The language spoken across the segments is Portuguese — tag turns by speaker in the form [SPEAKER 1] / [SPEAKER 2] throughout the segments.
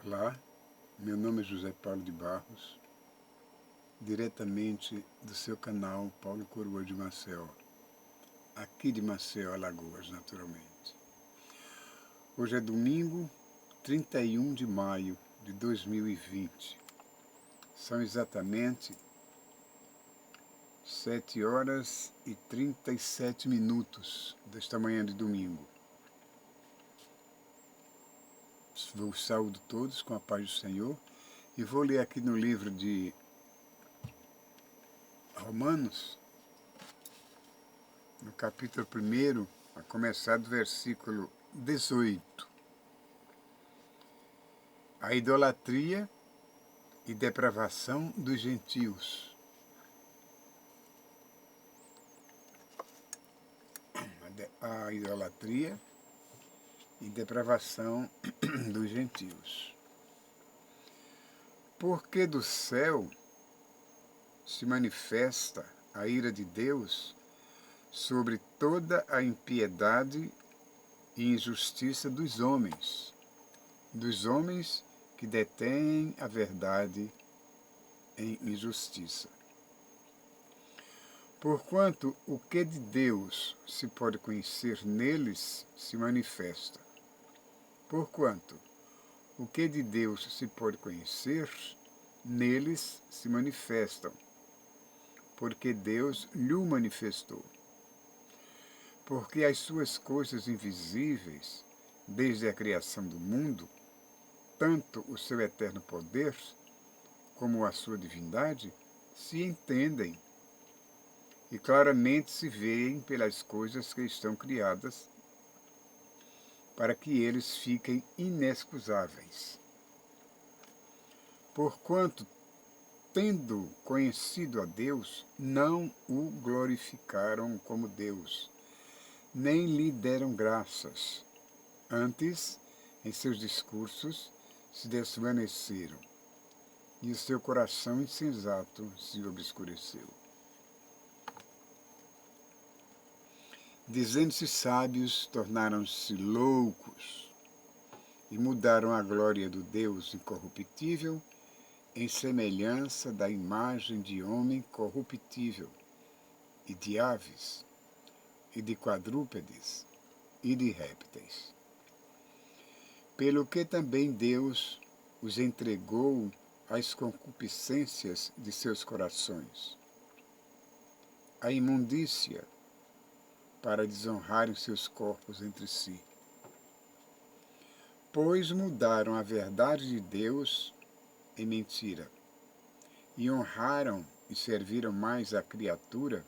[SPEAKER 1] Olá, meu nome é José Paulo de Barros, diretamente do seu canal Paulo Coroa de Maceió, aqui de Maceió, Alagoas, naturalmente. Hoje é domingo, 31 de maio de 2020. São exatamente 7 horas e 37 minutos desta manhã de domingo. Vos saúdo todos com a paz do Senhor e vou ler aqui no livro de Romanos, no capítulo 1, a começar do versículo 18. A idolatria e depravação dos gentios. A idolatria e depravação dos gentios. Porque do céu se manifesta a ira de Deus sobre toda a impiedade e injustiça dos homens que detêm a verdade em injustiça. Porquanto o que de Deus se pode conhecer neles se manifesta. Porquanto o que de Deus se pode conhecer neles se manifestam, porque Deus lhe manifestou. Porque as suas coisas invisíveis, desde a criação do mundo, tanto o seu eterno poder como a sua divindade, se entendem e claramente se veem pelas coisas que estão criadas, para que eles fiquem inexcusáveis. Porquanto, tendo conhecido a Deus, não o glorificaram como Deus, nem lhe deram graças. Antes, em seus discursos, se desvaneceram, e o seu coração insensato se obscureceu. Dizendo-se sábios, tornaram-se loucos, e mudaram a glória do Deus incorruptível em semelhança da imagem de homem corruptível, e de aves, e de quadrúpedes, e de répteis. Pelo que também Deus os entregou às concupiscências de seus corações, à imundícia, para desonrarem seus corpos entre si. Pois mudaram a verdade de Deus em mentira, e honraram e serviram mais a criatura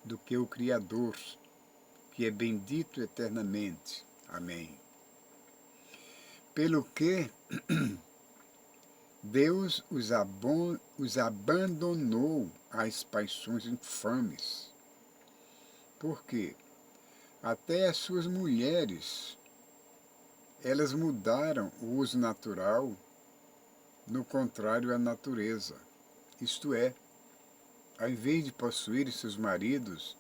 [SPEAKER 1] do que o Criador, que é bendito eternamente. Amém. Pelo que Deus os abandonou às paixões infames, porque até as suas mulheres, elas mudaram o uso natural no contrário à natureza. Isto é, ao invés de possuírem seus maridos,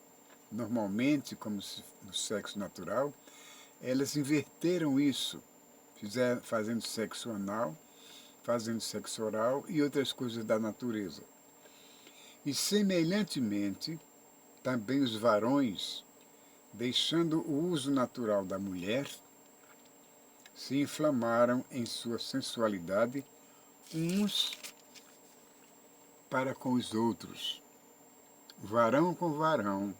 [SPEAKER 1] normalmente como no sexo natural, elas inverteram isso, fazendo sexo anal, fazendo sexo oral e outras coisas da natureza. E semelhantemente, também os varões, deixando o uso natural da mulher, se inflamaram em sua sensualidade uns para com os outros, varão com varão,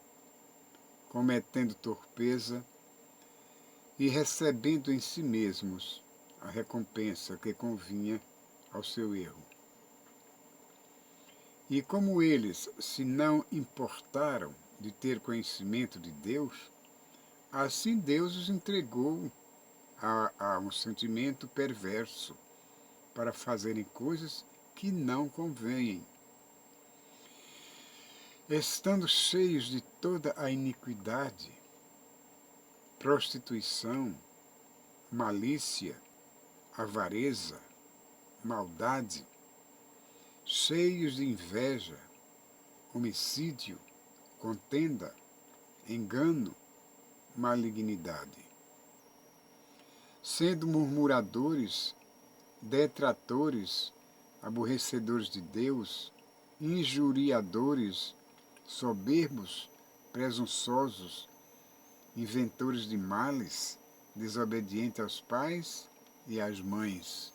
[SPEAKER 1] cometendo torpeza e recebendo em si mesmos a recompensa que convinha ao seu erro. E como eles se não importaram de ter conhecimento de Deus, assim Deus os entregou a um sentimento perverso para fazerem coisas que não convêm, estando cheios de toda a iniquidade, prostituição, malícia, avareza, maldade, cheios de inveja, homicídio, contenda, engano, malignidade. sendo murmuradores, detratores, aborrecedores de Deus, injuriadores, soberbos, presunçosos, inventores de males, desobedientes aos pais e às mães,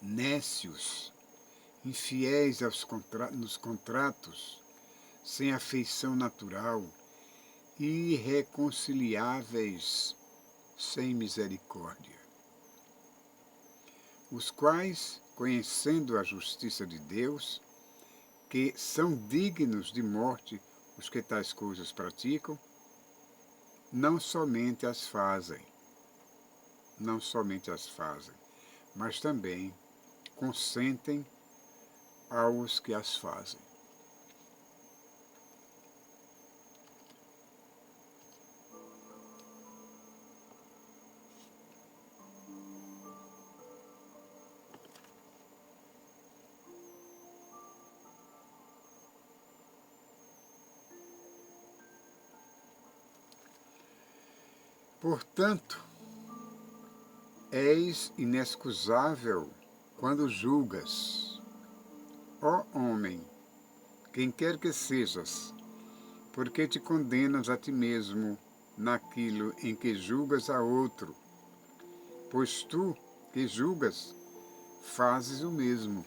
[SPEAKER 1] nécios, infiéis nos contratos, sem afeição natural, irreconciliáveis, sem misericórdia, os quais, conhecendo a justiça de Deus, que são dignos de morte os que tais coisas praticam, não somente as fazem, mas também consentem aos que as fazem. Portanto, és inexcusável quando julgas, ó homem, quem quer que sejas, porque te condenas a ti mesmo naquilo em que julgas a outro, pois tu, que julgas, fazes o mesmo.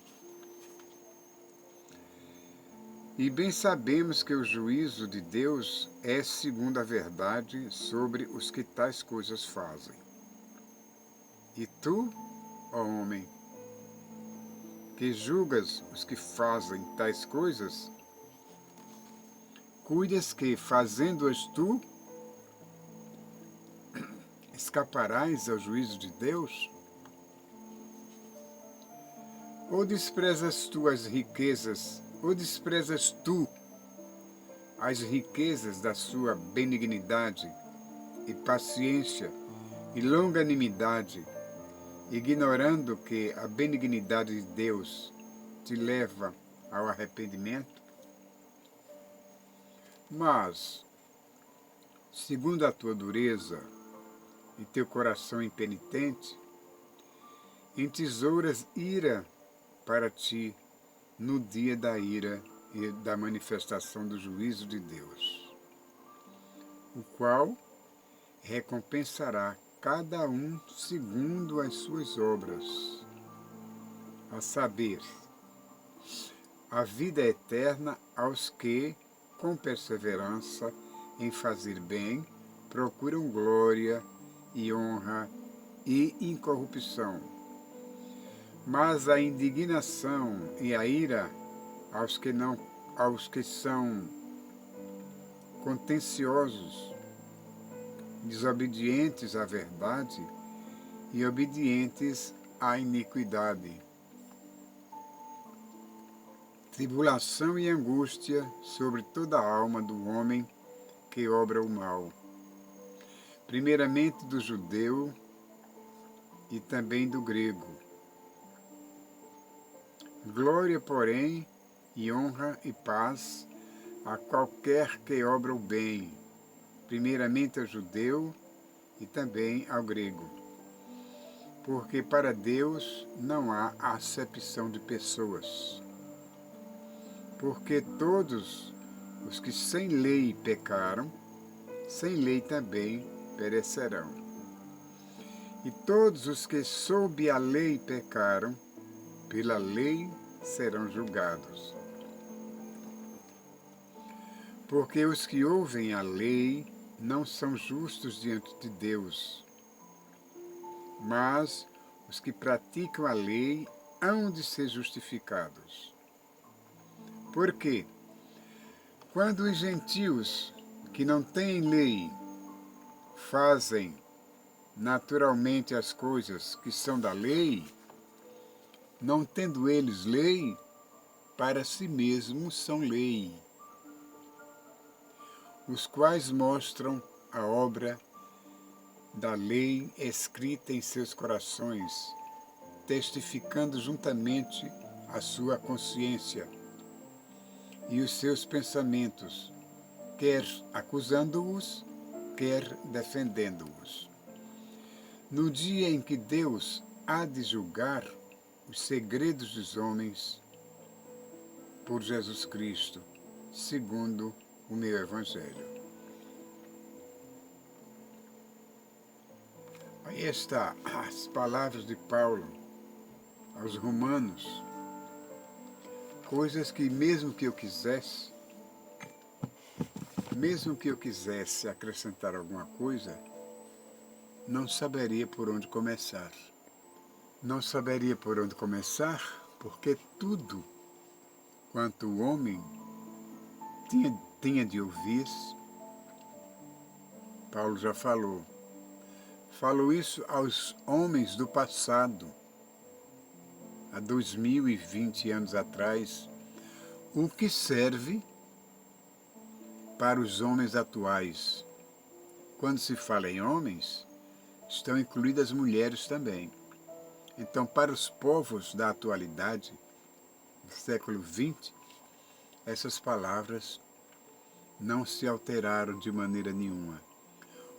[SPEAKER 1] E bem sabemos que o juízo de Deus é segundo a verdade sobre os que tais coisas fazem. E tu, ó homem, que julgas os que fazem tais coisas, cuidas que, fazendo-as tu, escaparás ao juízo de Deus? Ou desprezas tu as riquezas, ou desprezas tu as riquezas da sua benignidade e paciência e longanimidade, ignorando que a benignidade de Deus te leva ao arrependimento? Mas, segundo a tua dureza e teu coração impenitente, entesouras ira para ti no dia da ira e da manifestação do juízo de Deus, o qual recompensará cada um segundo as suas obras, a saber, a vida eterna aos que, com perseverança em fazer bem, procuram glória e honra e incorrupção. Mas a indignação e a ira aos que são contenciosos, desobedientes à verdade e obedientes à iniquidade. Tribulação e angústia sobre toda a alma do homem que obra o mal, primeiramente do judeu e também do grego. Glória, porém, e honra e paz a qualquer que obra o bem, primeiramente ao judeu e também ao grego. Porque para Deus não há acepção de pessoas. Porque todos os que sem lei pecaram, sem lei também perecerão. E todos os que sob a lei pecaram, pela lei serão julgados. Porque os que ouvem a lei não são justos diante de Deus, mas os que praticam a lei hão de ser justificados. Porque, quando os gentios que não têm lei fazem naturalmente as coisas que são da lei, não tendo eles lei, para si mesmos são lei, os quais mostram a obra da lei escrita em seus corações, testificando juntamente a sua consciência e os seus pensamentos, quer acusando-os, quer defendendo-os. No dia em que Deus há de julgar os segredos dos homens por Jesus Cristo, segundo o meu Evangelho. Aí está as palavras de Paulo aos Romanos, coisas que mesmo que eu quisesse acrescentar alguma coisa, não saberia por onde começar. Não saberia por onde começar, porque tudo quanto o homem tinha de ouvir, Paulo já falou. Falou isso aos homens do passado, há 2020 anos atrás, o que serve para os homens atuais. Quando se fala em homens, estão incluídas as mulheres também. Então, para os povos da atualidade, do século XX, essas palavras não se alteraram de maneira nenhuma.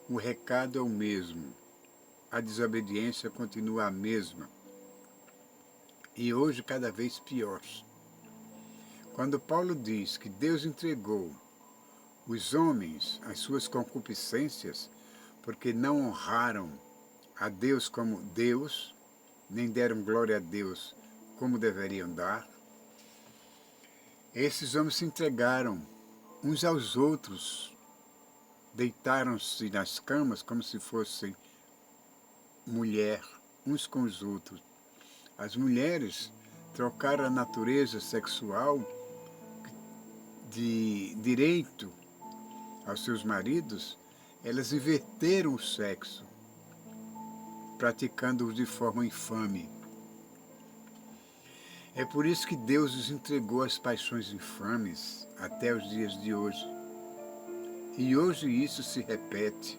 [SPEAKER 1] O recado é o mesmo. A desobediência continua a mesma. E hoje cada vez pior. Quando Paulo diz que Deus entregou os homens às suas concupiscências, porque não honraram a Deus como Deus, nem deram glória a Deus como deveriam dar, esses homens se entregaram uns aos outros, deitaram-se nas camas como se fossem mulher, uns com os outros. As mulheres trocaram a natureza sexual de direito aos seus maridos, elas inverteram o sexo, praticando-o de forma infame. É por isso que Deus os entregou às paixões infames até os dias de hoje. E hoje isso se repete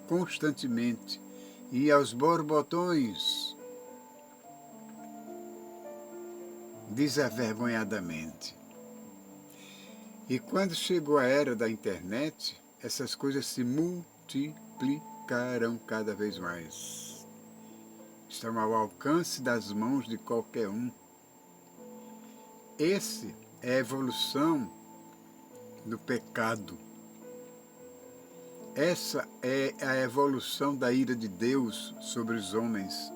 [SPEAKER 1] constantemente e aos borbotões, desavergonhadamente. E quando chegou a era da internet, essas coisas se multiplicaram cada vez mais. Estão ao alcance das mãos de qualquer um. Essa é a evolução do pecado. Essa é a evolução da ira de Deus sobre os homens,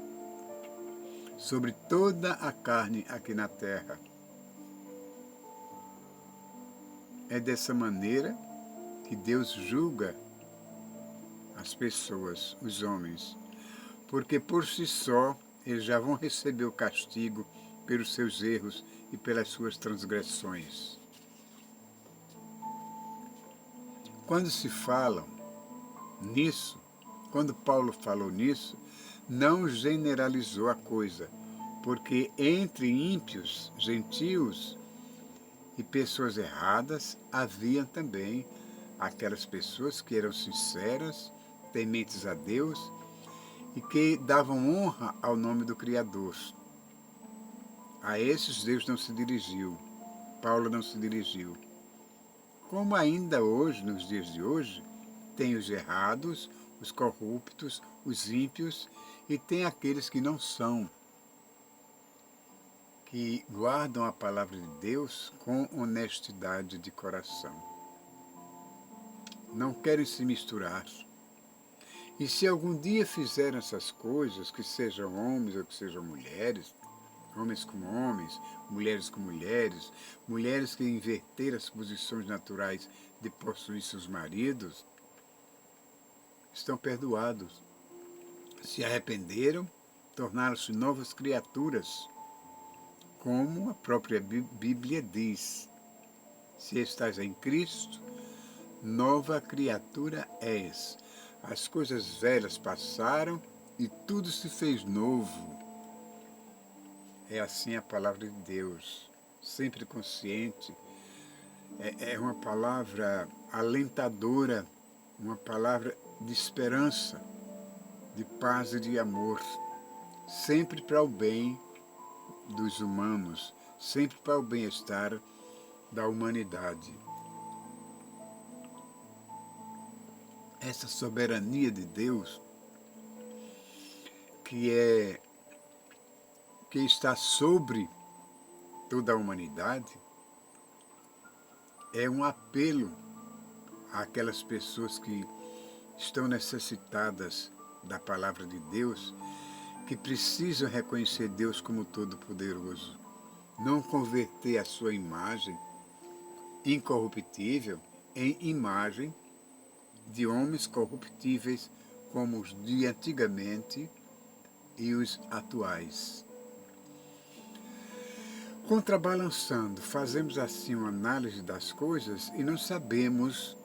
[SPEAKER 1] sobre toda a carne aqui na terra. É dessa maneira que Deus julga as pessoas, os homens, porque por si só eles já vão receber o castigo pelos seus erros e pelas suas transgressões. Quando se fala nisso, quando Paulo falou nisso, não generalizou a coisa, porque entre ímpios, gentios e pessoas erradas, havia também aquelas pessoas que eram sinceras, tementes a Deus e que davam honra ao nome do Criador. A esses Deus não se dirigiu, Paulo não se dirigiu. Como ainda hoje, nos dias de hoje, tem os errados, os corruptos, os ímpios e tem aqueles que não são, que guardam a palavra de Deus com honestidade de coração. Não querem se misturar. E se algum dia fizeram essas coisas, que sejam homens ou que sejam mulheres, homens com homens, mulheres com mulheres, mulheres que inverteram as posições naturais de possuir seus maridos, estão perdoados. Se arrependeram, tornaram-se novas criaturas, como a própria Bíblia diz. Se estás em Cristo, nova criatura és. As coisas velhas passaram e tudo se fez novo. É assim a palavra de Deus, sempre consciente. É uma palavra alentadora, uma palavra de esperança, de paz e de amor, sempre para o bem dos humanos, sempre para o bem-estar da humanidade. essa soberania de Deus que está sobre toda a humanidade, é um apelo àquelas pessoas que estão necessitadas da palavra de Deus, que precisam reconhecer Deus como Todo-Poderoso, não converter a sua imagem incorruptível em imagem de homens corruptíveis como os de antigamente e os atuais. Contrabalançando, fazemos assim uma análise das coisas e não sabemos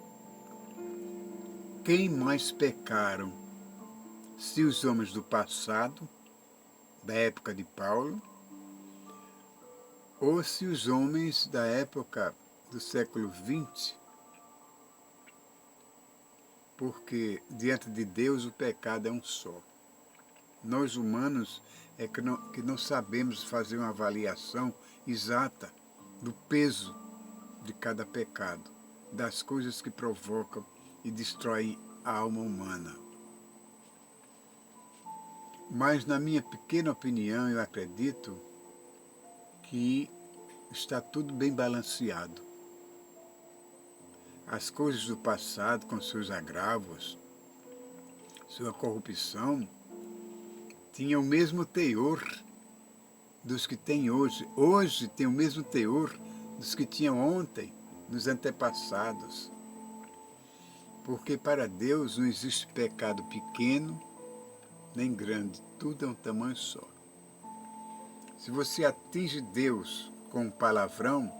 [SPEAKER 1] quem mais pecaram, se os homens do passado, da época de Paulo, ou se os homens da época do século XX, porque diante de Deus o pecado é um só. Nós humanos é que não sabemos fazer uma avaliação exata do peso de cada pecado, das coisas que provocam e destroem a alma humana. Mas, na minha pequena opinião, eu acredito que está tudo bem balanceado. As coisas do passado, com seus agravos, sua corrupção, tinham o mesmo teor dos que tem hoje. Hoje tem o mesmo teor dos que tinham ontem, nos antepassados. Porque para Deus não existe pecado pequeno nem grande, tudo é um tamanho só. Se você atinge Deus com um palavrão,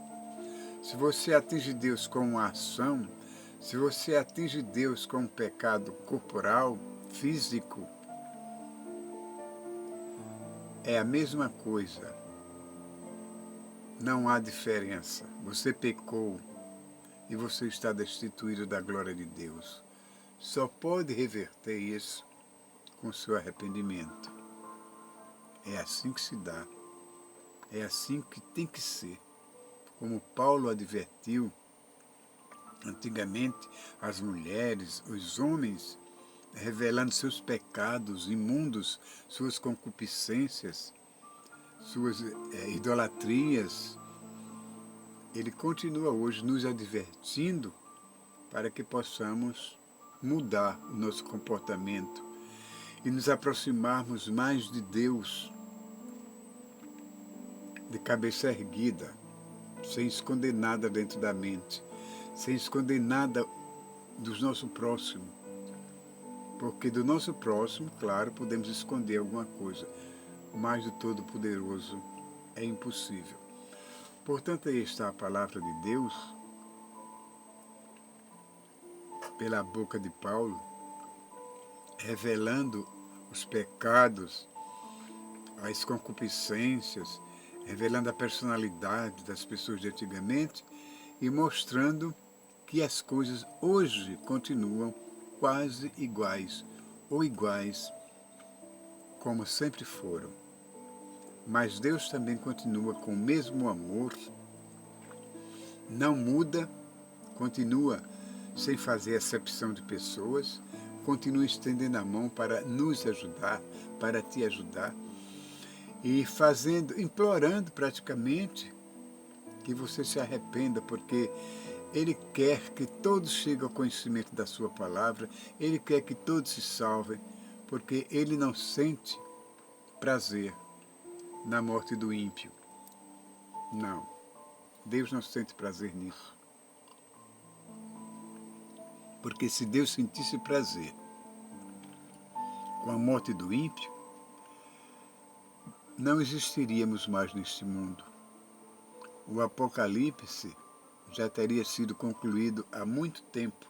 [SPEAKER 1] se você atinge Deus com uma ação, se você atinge Deus com um pecado corporal, físico, é a mesma coisa. Não há diferença. Você pecou e você está destituído da glória de Deus. Só pode reverter isso com seu arrependimento. É assim que se dá. É assim que tem que ser. Como Paulo advertiu, antigamente as mulheres, os homens, revelando seus pecados imundos, suas concupiscências, suas idolatrias. Ele continua hoje nos advertindo para que possamos mudar o nosso comportamento e nos aproximarmos mais de Deus, de cabeça erguida, sem esconder nada dentro da mente, sem esconder nada do nosso próximo. Porque do nosso próximo, claro, podemos esconder alguma coisa, mas do Todo-Poderoso é impossível. Portanto, aí está a palavra de Deus, pela boca de Paulo, revelando os pecados, as concupiscências, revelando a personalidade das pessoas de antigamente e mostrando que as coisas hoje continuam quase iguais ou iguais como sempre foram. Mas Deus também continua com o mesmo amor, não muda, continua sem fazer acepção de pessoas, continua estendendo a mão para nos ajudar, para te ajudar, e implorando praticamente que você se arrependa, porque Ele quer que todos cheguem ao conhecimento da sua palavra, Ele quer que todos se salvem, porque Ele não sente prazer na morte do ímpio. Não, Deus não sente prazer nisso. Porque se Deus sentisse prazer com a morte do ímpio, não existiríamos mais neste mundo. O Apocalipse já teria sido concluído há muito tempo,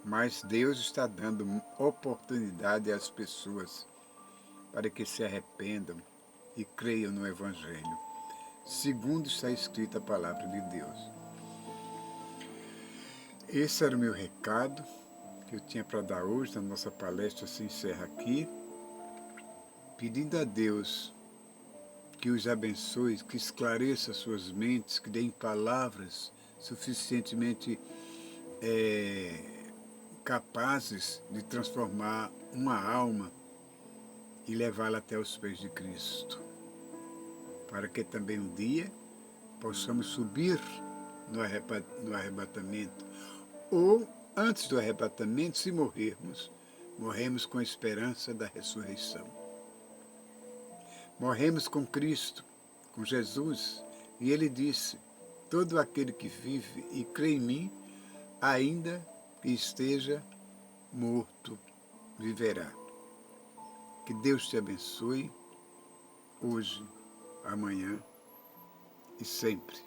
[SPEAKER 1] mas Deus está dando oportunidade às pessoas para que se arrependam e creiam no Evangelho, segundo está escrita a palavra de Deus. Esse era o meu recado que eu tinha para dar hoje. A nossa palestra se encerra aqui, pedindo a Deus que os abençoe, que esclareça suas mentes, que deem palavras suficientemente capazes de transformar uma alma e levá-la até os pés de Cristo, para que também um dia possamos subir no arrebatamento, ou antes do arrebatamento, se morrermos, morremos com a esperança da ressurreição. Morremos com Cristo, com Jesus, e Ele disse: todo aquele que vive e crê em mim, ainda que esteja morto, viverá. Que Deus te abençoe, hoje, amanhã e sempre.